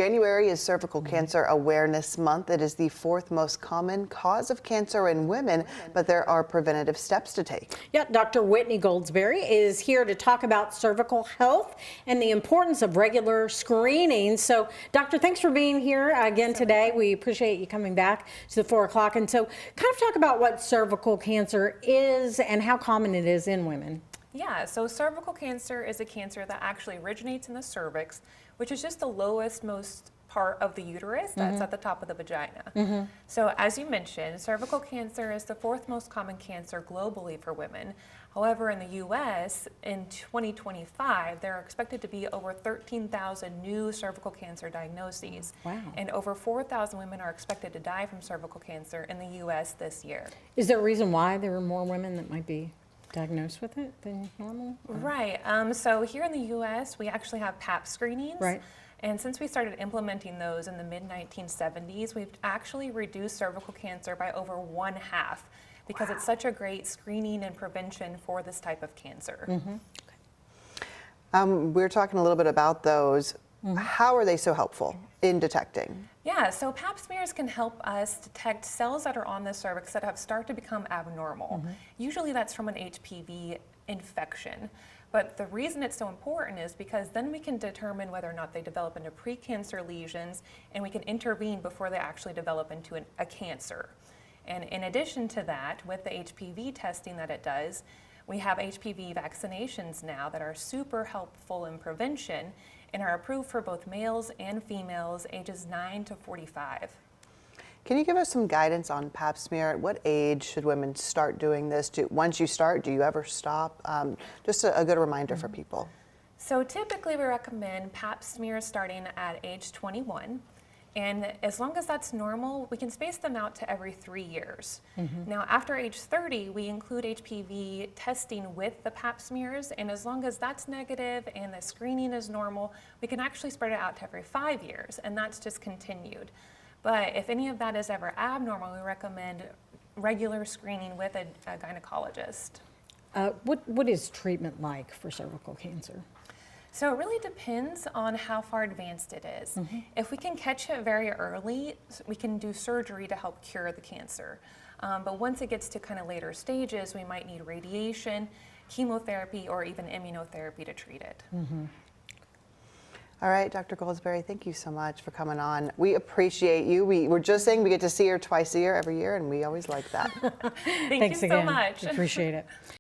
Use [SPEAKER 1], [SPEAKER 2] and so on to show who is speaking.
[SPEAKER 1] January is Cervical Cancer Awareness Month. It is the fourth most common cause of cancer in women, but there are preventative steps to take.
[SPEAKER 2] Yeah, Dr. Whitney Goldsberry is here to talk about cervical health and the importance of regular screening. So, Doctor, thanks for being here again today. We appreciate you coming back to the 4 o'clock. And so, kind of talk about what cervical cancer is and how common it is in women.
[SPEAKER 3] Yeah, so cervical cancer is a cancer that actually originates in the cervix, which is just the lowest most part of the uterus that's at the top of the vagina. So as you mentioned, cervical cancer is the fourth most common cancer globally for women. However, in the US, in 2025, there are expected to be over 13,000 new cervical cancer diagnoses.
[SPEAKER 2] Wow.
[SPEAKER 3] And over 4,000 women are expected to die from cervical cancer in the US this year.
[SPEAKER 2] Is there a reason why there are more women that might be diagnosed with it than normal?
[SPEAKER 3] Right. So here in the US, we actually have Pap screenings.
[SPEAKER 2] Right.
[SPEAKER 3] And since we started implementing those in the mid-1970s, we've actually reduced cervical cancer by over 1/2 because it's such a great screening and prevention for this type of cancer.
[SPEAKER 1] We're talking a little bit about those. How are they so helpful in detecting?
[SPEAKER 3] Yeah, so Pap smears can help us detect cells that are on the cervix that have started to become abnormal. Usually that's from an HPV infection. But the reason it's so important is because then we can determine whether or not they develop into precancer lesions, and we can intervene before they actually develop into a cancer. And in addition to that, with the HPV testing that it does, we have HPV vaccinations now that are super helpful in prevention and are approved for both males and females ages 9 to 45.
[SPEAKER 1] Can you give us some guidance on Pap smear? At what age should women start doing this? Once you start, do you ever stop? Just a good reminder for people.
[SPEAKER 3] So typically we recommend Pap smears starting at age 21. And as long as that's normal, we can space them out to every 3 years. Now, after age 30, we include HPV testing with the Pap smears, and as long as that's negative and the screening is normal, we can actually spread it out to every 5 years, and that's just continued. But if any of that is ever abnormal, we recommend regular screening with a gynecologist.
[SPEAKER 2] What is treatment like for cervical cancer?
[SPEAKER 3] So it really depends on how far advanced it is. If we can catch it very early, we can do surgery to help cure the cancer. But once it gets to kind of later stages, we might need radiation, chemotherapy, or even immunotherapy to treat it.
[SPEAKER 1] All right, Dr. Goldsberry, thank you so much for coming on. We appreciate you. We were just saying we get to see her twice a year every year, and we always like that.
[SPEAKER 3] Thank you so much.
[SPEAKER 2] Appreciate it.